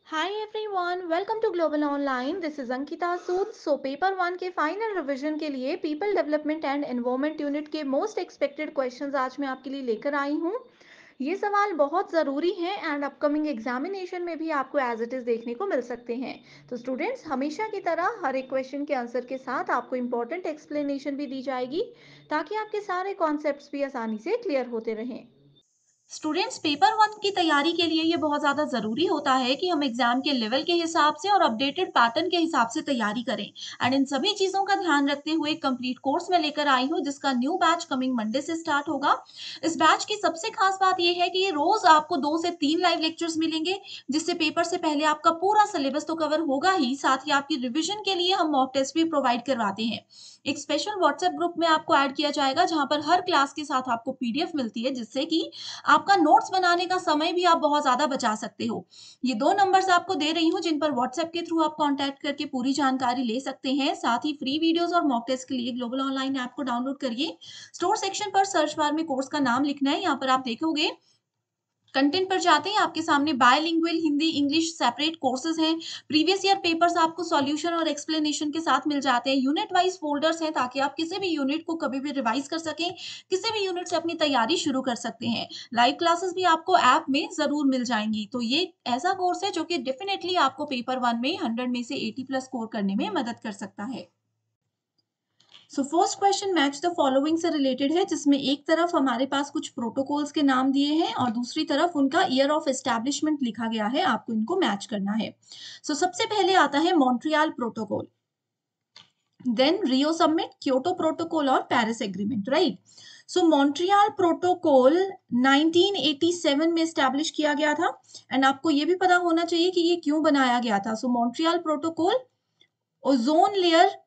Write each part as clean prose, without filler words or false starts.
Hi everyone, welcome to Global Online. This is Ankita Sood. Paper one के final revision के लिए people development and environment unit के most expected questions आज मैं आपके लिए लेकर आई हूँ. ये सवाल बहुत ज़रूरी हैं एंड अपकमिंग एग्जामिनेशन में भी आपको एज इट इज़ देखने को मिल सकते हैं. तो स्टूडेंट्स, हमेशा की तरह हर एक क्वेश्चन के आंसर के साथ आपको इंपॉर्टेंट एक्सप्लेनेशन भी दी जाएगी ताकि आपके सारे कॉन्सेप्ट्स भी आसानी से क्लियर होते रहें. स्टूडेंट्स पेपर वन की तैयारी के लिए ये बहुत ज़्यादा ज़रूरी होता है कि हम एग्जाम के लेवल के हिसाब से और अपडेटेड पैटर्न के हिसाब से तैयारी करें एंड इन सभी चीज़ों का ध्यान रखते हुए कंप्लीट कोर्स में लेकर आई हूँ जिसका न्यू बैच कमिंग मंडे से स्टार्ट होगा। इस बैच की सबसे खास बात यह है कि ये रोज आपको 2 से 3 लाइव लेक्चर्स मिलेंगे जिससे पेपर से पहले आपका पूरा सिलेबस तो कवर होगा ही, साथ ही आपकी रिविजन के लिए हम मॉक टेस्ट भी प्रोवाइड करवाते हैं। एक स्पेशल व्हाट्सएप ग्रुप में आपको ऐड किया जाएगा जहां पर हर क्लास के साथ आपको पीडीएफ मिलती है जिससे कि आपका नोट्स बनाने का समय भी आप बहुत ज़्यादा बचा सकते हो। ये 2 नंबर्स आपको दे रही हूँ जिन पर व्हाट्सएप के थ्रू आप कॉन्टैक्ट करके पूरी जानकारी ले सकते हैं। साथ ही फ्री वीडियोज़ और मॉक टेस्ट के लिए ग्लोबल ऑनलाइन ऐप को डाउनलोड करिए। स्टोर सेक्शन पर सर्च बार में कोर्स का नाम लिखना है। यहाँ पर आप देखोगे कंटेंट पर जाते ही आपके सामने bilingual Hindi English separate courses हैं। प्रीवियस ईयर पेपर्स आपको सॉल्यूशन और एक्सप्लेनेशन के साथ मिल जाते हैं। यूनिट वाइज फोल्डर्स हैं ताकि आप किसी भी यूनिट को कभी भी रिवाइज कर सकें, किसी भी यूनिट से अपनी तैयारी शुरू कर सकते हैं। लाइव क्लासेस भी आपको ऐप में जरूर मिल जाएंगी। तो ये ऐसा कोर्स है जो कि डेफिनेटली आपको पेपर वन में 100 में से 80 प्लस स्कोर करने में मदद कर सकता है। So first question match the following से रिलेटेड है जिसमें एक तरफ हमारे पास कुछ प्रोटोकॉल्स के नाम दिए हैं और दूसरी तरफ उनका ईयर ऑफ एस्टैब्लिशमेंट लिखा गया है। आपको इनको मैच करना है। सबसे पहले आता है Montreal protocol, then Rio summit, Kyoto protocol और Paris agreement, right. Montreal protocol 1987 में एस्टैब्लिश किया गया था एंड आपको ये भी पता होना चाहिए कि ये क्यों बनाया गया था। मॉन्ट्रियल प्रोटोकॉल ओजोन लेयर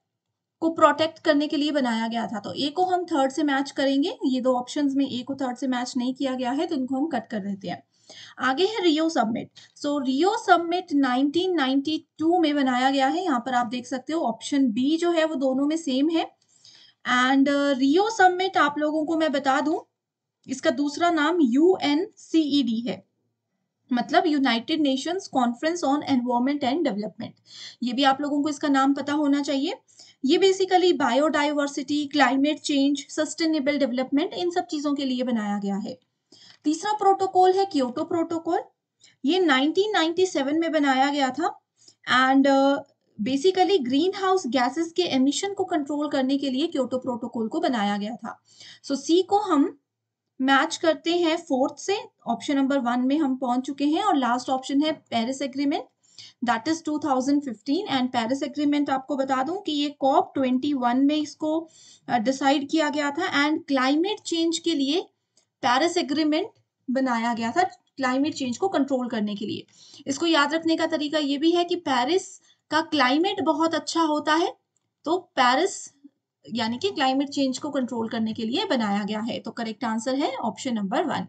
को प्रोटेक्ट करने के लिए बनाया गया था। तो ए को हम थर्ड से मैच करेंगे। ये दो ऑप्शंस में ए को थर्ड से मैच नहीं किया गया है तो इनको हम कट कर देते हैं। आगे है रियो समिट। रियो समिट 1992 में बनाया गया है। यहाँ पर आप देख सकते हो ऑप्शन बी जो है वो दोनों में सेम है। एंड रियो समिट आप लोगों को मैं बता दूं, इसका दूसरा नाम यूएनसीईडी है, मतलब United Nations conference on environment and development. ये भी आप लोगों को इसका नाम पता होना चाहिए। ये basically biodiversity, climate change, sustainable development, इन सब चीजों के लिए बनाया गया है। तीसरा प्रोटोकॉल है क्योटो प्रोटोकॉल। ये 1997 में बनाया गया था and basically green house gases के एमिशन को कंट्रोल करने के लिए क्योटो प्रोटोकॉल को बनाया गया था। सी को हम मैच करते हैं फोर्थ से। ऑप्शन नंबर 1 में हम पहुंच चुके हैं और लास्ट ऑप्शन है Paris agreement, that is 2015। And Paris agreement आपको बता दूं कि ये कॉप 21 में इसको डिसाइड किया गया था एंड क्लाइमेट चेंज के लिए पेरिस एग्रीमेंट बनाया गया था, क्लाइमेट चेंज को कंट्रोल करने के लिए। इसको याद रखने का तरीका ये भी है कि पेरिस का क्लाइमेट बहुत अच्छा होता है, तो पेरिस यानी कि क्लाइमेट चेंज को कंट्रोल करने के लिए बनाया गया है। तो करेक्ट आंसर है option number 1।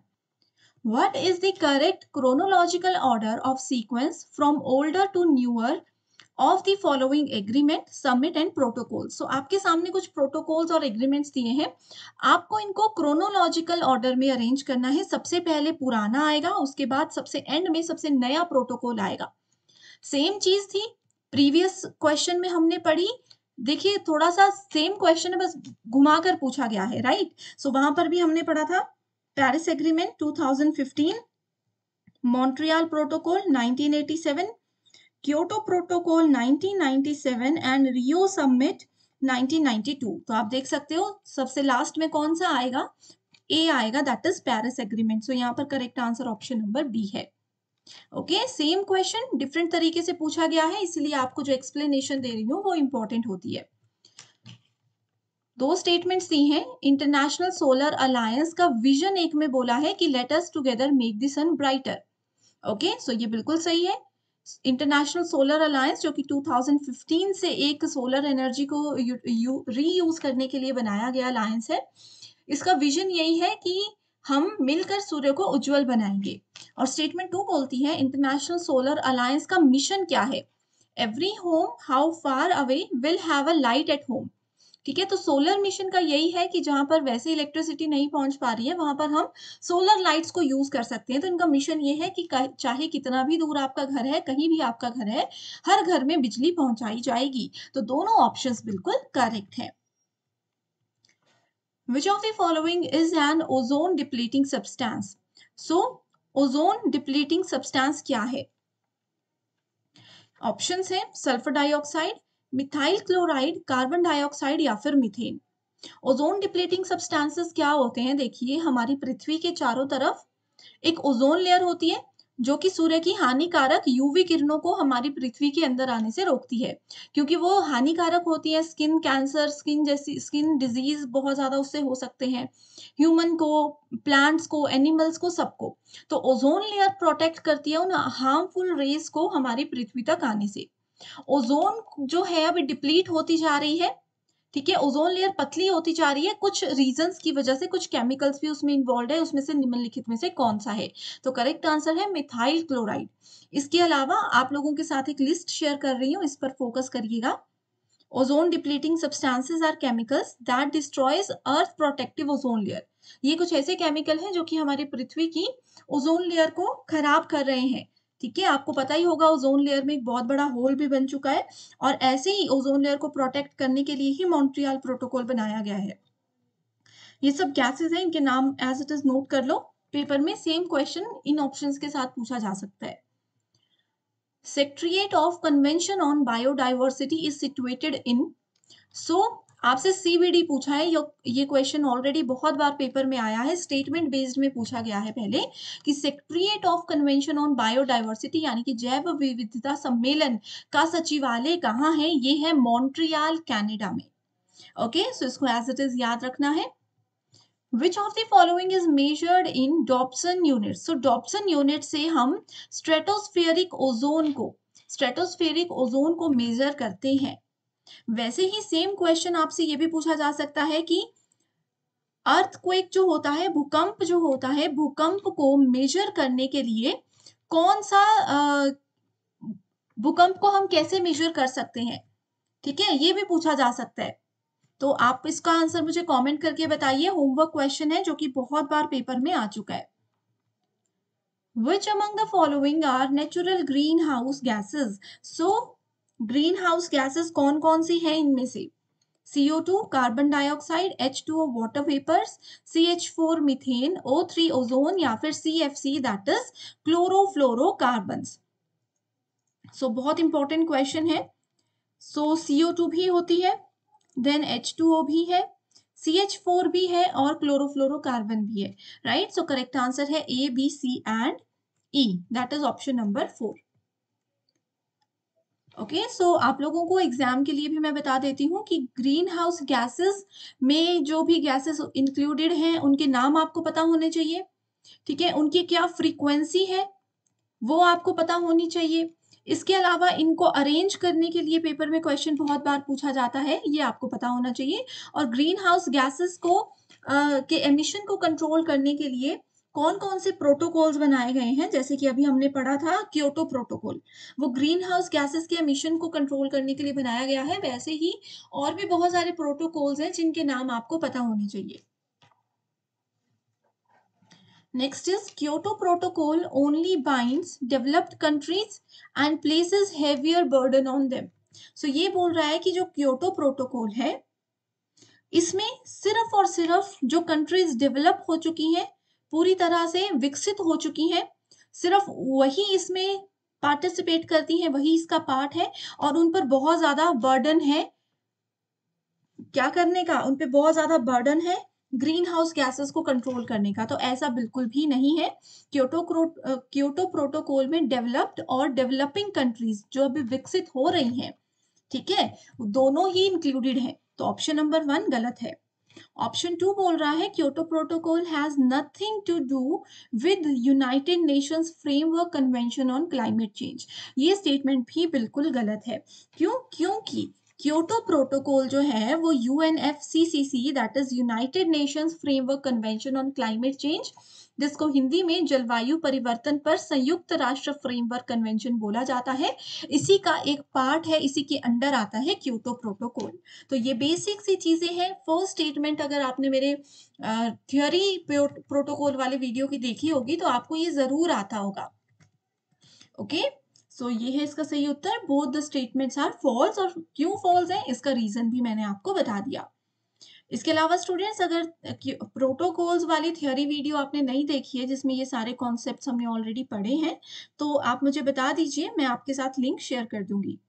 What is the correct chronological order of sequence from older to newer of the following agreement, summit and protocol? आपके सामने कुछ प्रोटोकॉल्स और एग्रीमेंट्स दिए हैं। आपको इनको क्रोनोलॉजिकल ऑर्डर में अरेंज करना है। सबसे पहले पुराना आएगा, उसके बाद सबसे एंड में सबसे नया प्रोटोकॉल आएगा। सेम चीज थी प्रीवियस क्वेश्चन में हमने पढ़ी। देखिए थोड़ा सा सेम क्वेश्चन है, बस घुमा कर पूछा गया है, राइट। वहां पर भी हमने पढ़ा था Paris agreement 2015, Montreal protocol 1987, Kyoto protocol 1997 and Rio summit 1992। तो आप देख सकते हो सबसे लास्ट में कौन सा आएगा, ए आएगा, दैट इज पेरिस एग्रीमेंट। यहाँ पर correct answer option number B है। ओके, सेम क्वेश्चन डिफरेंट तरीके से पूछा गया है, इसलिए आपको जो एक्सप्लेनेशन दे रही हूँ वो इंपॉर्टेंट होती है। दो स्टेटमेंट्स दी हैं। इंटरनेशनल सोलर अलायंस का विजन एक में बोला है कि let us together make the sun brighter. Okay, so ये बिल्कुल सही है। इंटरनेशनल सोलर अलायंस जो कि 2015 से एक सोलर एनर्जी को रीयूज करने के लिए बनाया गया अलायंस है। इसका विजन यही है कि हम मिलकर सूर्य को उज्जवल बनाएंगे। और स्टेटमेंट 2 बोलती है इंटरनेशनल सोलर अलायंस का मिशन क्या है। Every home how far away will have a light at home. ठीक है, तो सोलर मिशन का यही है कि जहाँ पर वैसे इलेक्ट्रिसिटी नहीं पहुँच पा रही है, वहाँ पर हम सोलर लाइट्स को यूज़ कर सकते हैं। तो इनका मिशन ये है कि चाहे कितना भी दूर आपका घर है, कहीं भी आपका घर है, हर घर में बिजली पहुँचाई जाएगी। तो दोनों ऑप्शंस बिल्कुल करेक्ट हैं। Which of the following is an ozone depleting substance? So, ozone depleting substance क्या है? ऑप्शंस है sulphur dioxide, methyl chloride, carbon dioxide या फिर मीथेन। ओजोन डिप्लीटिंग सब्सटेंसेस क्या होते हैं? देखिए, हमारी पृथ्वी के चारों तरफ एक ओजोन लेयर होती है जो कि सूर्य की हानिकारक यूवी किरणों को हमारी पृथ्वी के अंदर आने से रोकती है, क्योंकि वो हानिकारक होती है। स्किन कैंसर, स्किन जैसी स्किन डिजीज बहुत ज्यादा उससे हो सकते हैं, ह्यूमन को, प्लांट्स को, एनिमल्स को, सबको। तो ओजोन लेयर प्रोटेक्ट करती है उन हार्मफुल रेज को हमारी पृथ्वी तक आने से। ओजोन जो है अभी डिप्लीट होती जा रही है, ठीक है, ओजोन लेयर पतली होती जा रही है कुछ रीजंस की वजह से, कुछ केमिकल्स भी उसमें इन्वॉल्व है, उसमें से निम्नलिखित में से कौन सा है? तो करेक्ट आंसर है मिथाइल क्लोराइड। इसके अलावा आप लोगों के साथ एक लिस्ट शेयर कर रही हूँ, इस पर फोकस करिएगा। Ozone depleting substances are chemicals that destroys earth protective ozone layer. ये कुछ ऐसे केमिकल हैं जो कि हमारी पृथ्वी की ओजोन लेयर को खराब कर रहे हैं। ठीक है, आपको पता ही होगा ओजोन लेयर में एक बहुत बड़ा होल भी बन चुका है, और ऐसे ही ओजोन लेयर को प्रोटेक्ट करने के लिए ही मॉन्ट्रियल प्रोटोकॉल बनाया गया है। ये सब गैसेस हैं, इनके नाम एज इट इज नोट कर लो। पेपर में सेम क्वेश्चन इन ऑप्शंस के साथ पूछा जा सकता है। Secretariat of convention on biodiversity is situated in. So आपसे सीबीडी पूछा है, ये क्वेश्चन ऑलरेडी बहुत बार पेपर में आया है, स्टेटमेंट बेस्ड में पूछा गया है पहले, कि secretariat of convention on biodiversity यानी कि जैव विविधता सम्मेलन का सचिवालय कहाँ है? ये है मॉन्ट्रियल, कनाडा में। ओके, सो इसको एज इट इज याद रखना है। Which of the following is measured in Dobson unit? So Dobson unit से हम स्ट्रेटोस्फेरिक ओजोन को मेजर करते हैं। वैसे ही सेम क्वेश्चन आपसे ये भी पूछा जा सकता है कि अर्थक्वेक जो होता है, भूकंप जो होता है, भूकंप को मेजर करने के लिए कौन सा भूकंप को हम कैसे मेजर कर सकते हैं? ठीक है, ये भी पूछा जा सकता है। तो आप इसका आंसर मुझे कमेंट करके बताइए, होमवर्क क्वेश्चन है जो कि बहुत बार पेपर में आ चुका है। Which among the following are natural greenhouse gases? So greenhouse gases कौन कौन सी हैं इनमें से? CO2 carbon dioxide, H2O water vapours, CH4 methane, O3 ozone या फिर CFC that is chlorofluorocarbons. So बहुत इंपॉर्टेंट क्वेश्चन है। सो CO2 भी होती है, देन H2O भी है, CH4 भी है और क्लोरोफ्लोरोकार्बन भी है। राइट, सो करेक्ट आंसर है A, B, C and E, that is option number 4। Okay, so आप लोगों को एग्जाम के लिए भी मैं बता देती हूँ कि ग्रीन हाउस गैसेस में जो भी गैसेस इंक्लूडेड हैं उनके नाम आपको पता होने चाहिए। ठीक है, उनकी क्या फ्रीक्वेंसी है वो आपको पता होनी चाहिए। इसके अलावा इनको अरेंज करने के लिए पेपर में क्वेश्चन बहुत बार पूछा जाता है, ये आपको पता होना चाहिए। और ग्रीन हाउस गैसेस को के एमिशन को कंट्रोल करने के लिए कौन कौन से प्रोटोकॉल्स बनाए गए हैं, जैसे कि अभी हमने पढ़ा था क्योटो प्रोटोकॉल, वो ग्रीन हाउस गैसेस के एमिशन को कंट्रोल करने के लिए बनाया गया है। वैसे ही और भी बहुत सारे प्रोटोकॉल्स हैं जिनके नाम आपको पता होने चाहिए। Next is Kyoto Protocol only binds developed countries and places heavier burden on them. So ये बोल रहा है कि जो क्योटो प्रोटोकॉल है इसमें सिर्फ और सिर्फ जो कंट्रीज डेवलप हो चुकी हैं, पूरी तरह से विकसित हो चुकी हैं, सिर्फ वही इसमें पार्टिसिपेट करती हैं, वही इसका पार्ट है, और उन पर बहुत ज्यादा बर्डन है क्या करने का, उन पे बहुत ज्यादा बर्डन है ग्रीन हाउस गैसेस को कंट्रोल करने का। तो ऐसा बिल्कुल भी नहीं है। क्योटो प्रोटोकॉल में डेवलप्ड और डेवलपिंग कंट्रीज जो अभी विकसित हो रही हैं, ठीक है, दोनों ही इंक्लूडेड हैं। तो ऑप्शन नंबर 1 गलत है। ऑप्शन 2 बोल रहा है Kyoto protocol has nothing to do with United Nations framework convention on climate change. ये स्टेटमेंट भी बिल्कुल गलत है। क्यों? क्योंकि क्योटो प्रोटोकॉल जो है वो UNFCCC that is United Nations framework convention on climate change, जिसको हिंदी में जलवायु परिवर्तन पर संयुक्त राष्ट्र फ्रेमवर्क कन्वेंशन बोला जाता है, इसी का एक पार्ट है, इसी के अंडर आता है क्योटो प्रोटोकॉल। तो ये बेसिक सी चीजें हैं। फर्स्ट स्टेटमेंट अगर आपने मेरे थियोरी प्रोटोकॉल वाले वीडियो की देखी होगी तो आपको ये जरूर आता होगा। ओके, सो ये है इसका सही उत्तर। Both the statements are false, और क्यों फॉल्स है इसका रीजन भी मैंने आपको बता दिया। इसके अलावा स्टूडेंट्स, अगर प्रोटोकॉल्स वाली थ्योरी वीडियो आपने नहीं देखी है जिसमें ये सारे कॉन्सेप्ट्स हमने ऑलरेडी पढ़े हैं, तो आप मुझे बता दीजिए, मैं आपके साथ लिंक शेयर कर दूंगी।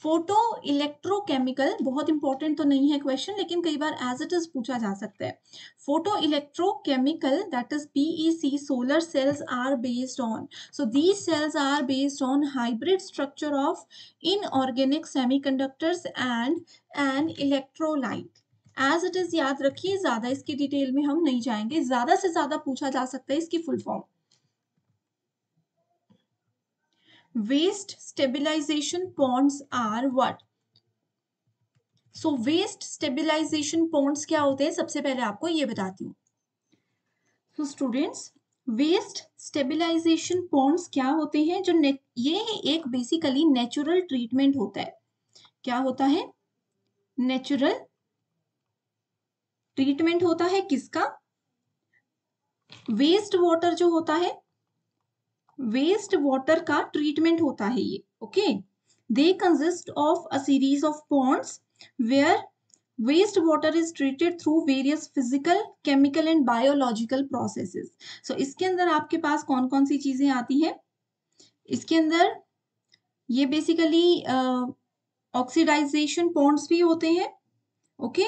फोटो इलेक्ट्रोकेमिकल बहुत इंपॉर्टेंट तो नहीं है क्वेश्चन, लेकिन कई बार एज इट इज पूछा जा सकता है। Photo electrochemical that is PEC solar cells are based on, so these cells are based on hybrid structure of inorganic semiconductors and an electrolyte. As it is याद रखिए, ज्यादा इसकी डिटेल में हम नहीं जाएंगे, ज्यादा से ज्यादा पूछा जा सकता है इसकी full form. Waste stabilization ponds are what? So waste stabilisation ponds क्या होते हैं, सबसे पहले आपको ये बताती हूँ। So students, waste stabilisation ponds क्या होते हैं? ये एक बेसिकली नेचुरल ट्रीटमेंट होता है। क्या होता है? नेचुरल ट्रीटमेंट होता है किसका? वेस्ट वाटर जो होता है, वेस्ट वाटर का ट्रीटमेंट होता है ये। Okay, they consist of a series of ponds where waste water is treated through various physical, chemical and biological processes. So इसके अंदर आपके पास कौन कौन सी चीजें आती हैं? इसके अंदर ये बेसिकली ऑक्सीडाइजेशन पॉन्ड्स भी होते हैं। ओके,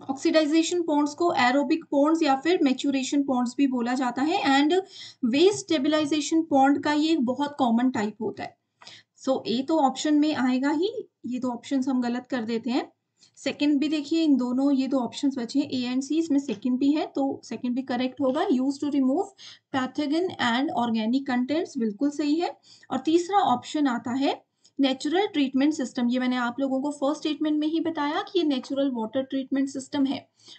ऑक्सीडाइजेशन पॉन्ड्स को एरोबिक पॉन्ड्स या फिर मैच्योरेशन पॉन्ड्स भी बोला जाता है। एंड वेस्ट स्टेबिलाईजेशन पॉन्ड का ये एक बहुत कॉमन टाइप होता है। सो ए तो ऑप्शन में आएगा ही, ये दो ऑप्शंस हम गलत कर देते हैं। सेकंड भी देखिए, इन दोनों ये दो ऑप्शंस बचे हैं ए एंड सी, इसमें सेकंड भी है तो सेकंड भी करेक्ट होगा। Use to remove pathogen and organic contents, बिल्कुल सही है। और तीसरा ऑप्शन आता है नेचुरल ट्रीटमेंट सिस्टम। ये मैंने आप लोगों को फर्स्ट स्टेटमेंट में ही बताया कि ये नेचुरल वाटर ट्रीटमेंट सिस्टम है।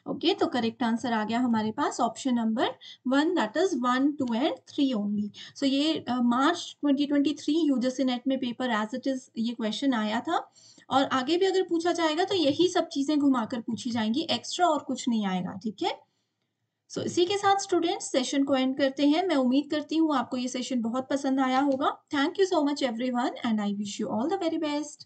ओके, तो करेक्ट आंसर आ गया हमारे पास option number 1, that is 1, 2 and 3 only. So ये मार्च 2023 यूजीसी नेट में पेपर एज इट इज ये क्वेश्चन आया था, और आगे भी अगर पूछा जाएगा तो यही सब चीजें घुमाकर पूछी जाएंगी, एक्स्ट्रा और कुछ नहीं आएगा। ठीक है, सो इसी के साथ स्टूडेंट्स सेशन को एंड करते हैं। मैं उम्मीद करती हूँ आपको ये सेशन बहुत पसंद आया होगा। Thank you so much everyone and I wish you all the very best.